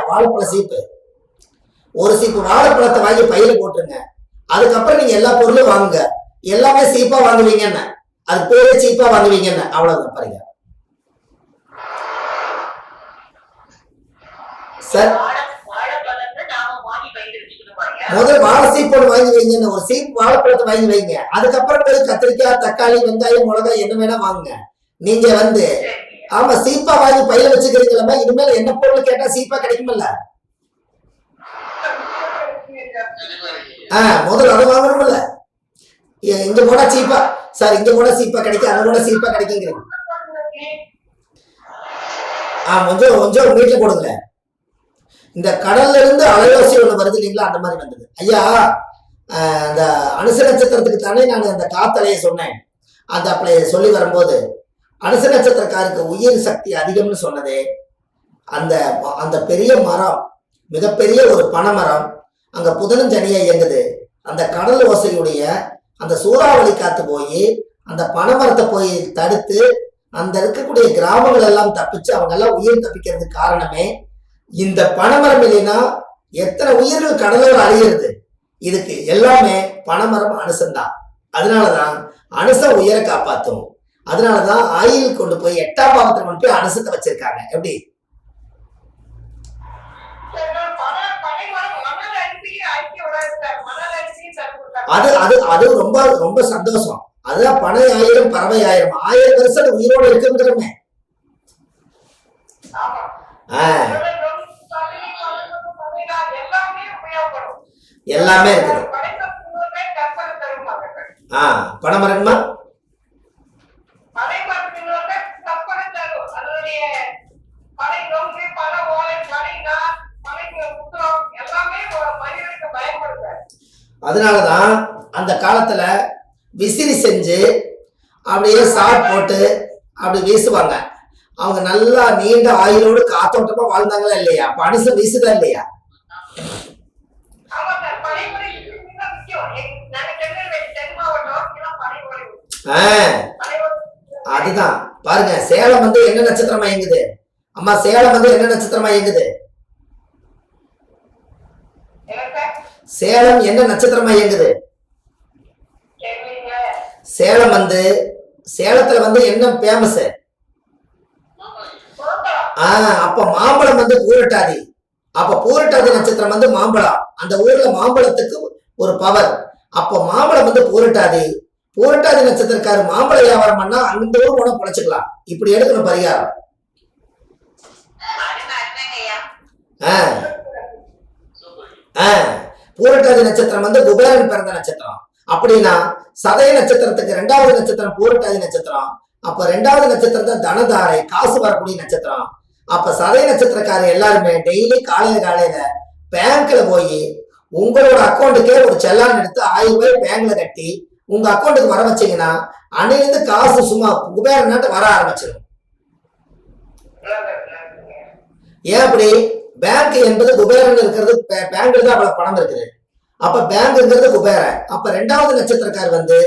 வாழைப்பழ சீப்பு, ஒரு சீப்பு வாழைப்பழத்தை வாங்கி பையில போட்டுருங்க. அதுக்கப்புறம் நீங்க எல்லா பொருளும் வாங்குங்க. எல்லாமே சீப்பா வாங்குவீங்கன்னு, அது பேரே சீப்பா வாங்குவீங்கன்னு, அவ்வளவுதான். பாருங்க சார், முதல் வாழை சீப்பு ஒன்று வாங்கி வைங்கன்னு, ஒரு சீப்பு வாழைப்பழத்தை வாங்கி வைங்க. அதுக்கப்புறம் போய் கத்திரிக்காய், தக்காளி, வெங்காயம், மிளகாய் என்ன வேணா வாங்குங்க. நீங்க வந்து ஆமா சீப்பா வாங்கி பையில வச்சுக்கிறீங்களா, இனிமேல் என்ன பொருள் கேட்டா சீப்பா கிடைக்குமில்ல. முதல்ல அதை வாங்கணும்ல. இங்க போனா சீப்பா சார், இங்க போனா சீப்பா கிடைக்கும், அங்க போனா சீப்பா கிடைக்குங்கிறீங்க. கொஞ்சம் கொஞ்சம் வீட்டுல போடுங்க. இந்த கடல்ல இருந்து அலைவாசி ஒண்ணு வருது இல்லைங்களா, அந்த மாதிரி வந்தது. ஐயா, அந்த அனுச நட்சத்திரத்துக்கு தானே நான் அந்த காத்தலையை சொன்னேன். அந்த அப்படி சொல்லி வரும்போது அனுச நட்சத்திரக்காருக்கு உயிர் சக்தி அதிகம்னு சொன்னதே, அந்த அந்த பெரிய மரம், மிகப்பெரிய ஒரு பனைமரம், அங்க புதனும் சனியா இயங்குது. அந்த கடல் ஓசையுடைய அந்த சூறாவளி காத்து போய் அந்த பனைமரத்தை போய் தடுத்து அந்த இருக்கக்கூடிய கிராமங்கள் எல்லாம் தப்பிச்சு அவங்க எல்லாம் உயிர் தப்பிக்கிறதுக்கு காரணமே இந்த பனைமரம். இல்லைன்னா எத்தனை உயிர்கள் கடலோடு அழியிறது. இதுக்கு எல்லாமே பனைமரம் அனுசந்தான். அதனாலதான் அனுசம் உயிரை காப்பாற்றும். அதனாலதான் ஆயில் கொண்டு போய் 8ஆம் பாவத்தில் கொண்டு போய் அனுசத்தை வச்சிருக்காங்க. எப்படி அது அது அது ரொம்ப ரொம்ப சந்தோஷம். அதுதான் பனை ஆயிரம் பறவை ஆயிரம், 1000 வருஷம் உயிரோடு இருக்குங்கிறமே. எல்லாமே இருக்குது. பனைமரம்மா அதனாலதான் அந்த காலத்துல விசிறி செஞ்சு அப்படியே சாட் போட்டு அப்படி வீசுவாங்க. அவங்க நல்லா நீண்ட ஆயுளோடு காத்தோட்டமா வாழ்ந்தாங்களா இல்லையா? பனிசம் வீசுதா இல்லையா? அதுதான் பாருங்க. சேலம் வந்து என்ன நட்சத்திரமா இயங்குது? அம்மா சேலம் வந்து என்ன நட்சத்திரமா இயங்குது? சேலம் என்ன நட்சத்திரமா இயங்குது? சேலம் வந்து சேலத்துல வந்து என்ன பேமஸ்? அப்ப மாம்பழம் வந்து பூரட்டாதி. அப்ப பூரட்டாதி நட்சத்திரம் வந்து மாம்பழம். அந்த ஊர்ல மாம்பழத்துக்கு ஒரு பவர். அப்ப மாம்பழம் வந்து பூரட்டாதி. பூரட்டாதி நட்சத்திரக்காரு மாம்பழ வியாபாரம் பண்ணா அந்த ஊர் போன பொழைச்சுக்கலாம். இப்படி எடுக்கணும் பரிகாரம். பூரட்டாதி நட்சத்திரம் வந்து குபேரன் பிறந்த நட்சத்திரம். அப்படின்னா சதய நட்சத்திரத்துக்கு 2வது நட்சத்திரம் பூரட்டாதி நட்சத்திரம். அப்ப 2வது நட்சத்திரம் தான் தனதாரை, காசு வரக்கூடிய நட்சத்திரம். அப்ப சதய நட்சத்திரக்காரர் எல்லாருமே டெய்லி காலையில பேங்க்ல போய் உங்களோட அக்கௌண்ட்டுக்கே ஒரு செல்லான் எடுத்து 1000 ரூபாய் பேங்க்ல கட்டி உங்க அக்கௌண்ட்டுக்கு வர வச்சீங்கன்னா அன்னையிலிருந்து காசு சும்மா குபேர நாட்டு வர ஆரம்பிச்சிடும். ஏன் அப்படி? பேங்க் என்பது குபேரன் இருக்கிறது, பேங்க்ல தான் அவ்வளவு பணம் இருக்குது. அப்ப பேங்க் இருக்கிறது குபேரன். அப்ப 2வது நட்சத்திரக்கார் வந்து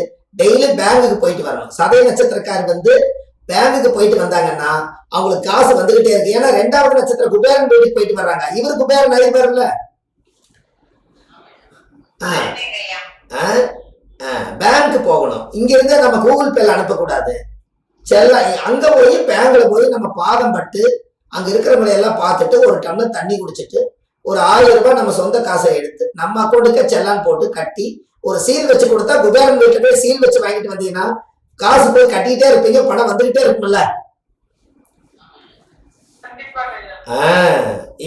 டெய்லி பேங்குக்கு போயிட்டு வரணும். சதய நட்சத்திரக்கார் வந்து பேங்குக்கு போயிட்டு வந்தாங்கன்னா அவங்களுக்கு காசு வந்துகிட்டே இருக்கு. ஏன்னா 2வது நட்சத்திரம் குபேரன் வீட்டுக்கு போயிட்டு வர்றாங்க. இவர் குபேரன் நிறைய பேர்ல பேங்க் போகணும். இங்க இருந்தே நம்ம கூகுள் பேல அனுப்பக்கூடாது. செல்ல அங்க போய் பேங்க்ல போய் நம்ம பாதம் பட்டு அங்க இருக்கிறவங்களை எல்லாம் பார்த்துட்டு ஒரு டம்ளர் தண்ணி குடிச்சிட்டு ஒரு 1000 ரூபாய் நம்ம சொந்த காசை எடுத்து நம்ம அக்கௌண்ட்டுக்கே செல்லான் போட்டு கட்டி ஒரு சீல் வச்சு கொடுத்தா குபேரன் வீட்டுல போய் சீல் வச்சு வாங்கிட்டு வந்தீங்கன்னா காசு போய் கட்டிக்கிட்டே இருப்பீங்க, பணம் வந்துகிட்டே இருக்கும்ல.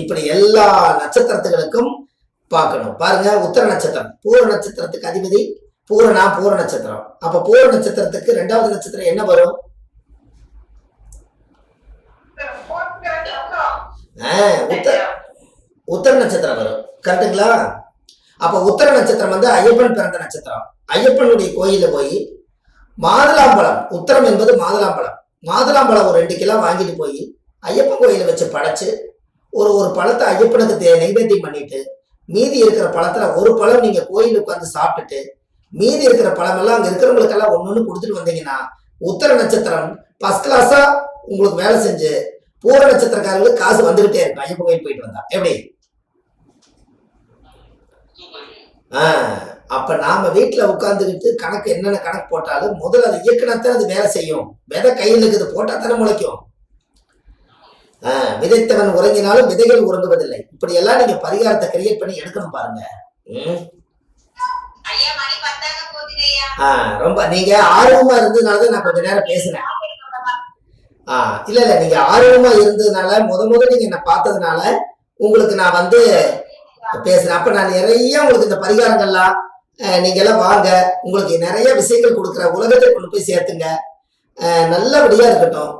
இப்படி எல்லா நட்சத்திரத்துகளுக்கும் பார்க்கணும். பாருங்க, உத்தர நட்சத்திரம் பூர நட்சத்திரத்துக்கு அதிபதி பூர நட்சத்திரம். அப்ப பூர நட்சத்திரத்துக்கு 2வது நட்சத்திரம் என்ன வரும்? உத்தர நட்சத்திரம் வரும். கரெக்டுங்களா? அப்ப உத்தர நட்சத்திரம் வந்து ஐயப்பன் பிறந்த நட்சத்திரம். ஐயப்பனுடைய கோயில போய் மாதுளாம்பழம், உத்தரம் என்பது மாதுளாம்பழம் ஒரு 2 கிலோ வாங்கிட்டு போய் ஐயப்பன் கோயில வச்சு படைச்சு ஒரு பழத்தை ஐயப்பனுக்கு நைவேத்தியம் பண்ணிட்டு மீதி இருக்கிற பழத்துல ஒரு பழம் நீங்க கோயிலுக்கு உட்காந்து சாப்பிட்டுட்டு மீதி இருக்கிற பழமெல்லாம் அங்க இருக்கிறவங்களுக்கெல்லாம் ஒன்னொன்னு கொடுத்துட்டு வந்தீங்கன்னா உத்தர நட்சத்திரம் ஃபர்ஸ்ட் கிளாஸா உங்களுக்கு வேலை செஞ்சு பூர நட்சத்திரக்காரர்களுக்கு காசு வந்துகிட்டே இருக்கும் ஐயப்பன் கோயில் போயிட்டு வந்தா. எப்படி? அப்ப நாம வீட்டுல உட்கார்ந்துக்கிட்டு கணக்கு என்னென்ன கணக்கு போட்டாலும் முதல்ல அதை இயக்குனத்தான் அது வேலை செய்யும். விதை கையில் இருக்குது, போட்டா தானே முளைக்கும். விதைத்தவன் உறங்கினாலும் விதைகள் உறங்குவதில்லை. இப்படி எல்லாம் நீங்க பரிகாரத்தை கிரியேட் பண்ணி எடுக்கணும் பாருங்க. ரொம்ப நீங்க ஆர்வமா இருந்ததுனாலதான் நான் கொஞ்ச நேரம் பேசினேன். இல்ல நீங்க ஆர்வமா இருந்ததுனால முத நீங்க என்ன பார்த்ததுனால உங்களுக்கு நான் வந்து பேசுறேன். அப்ப நான் நிறைய உங்களுக்கு இந்த பரிகாரங்கள்லாம் நீங்க எல்லாம் வாங்க, உங்களுக்கு நிறைய விஷயங்கள் கொடுக்குற, உலகத்தை கொண்டு போய் சேர்த்துங்க, நல்லபடியா இருக்கட்டும்.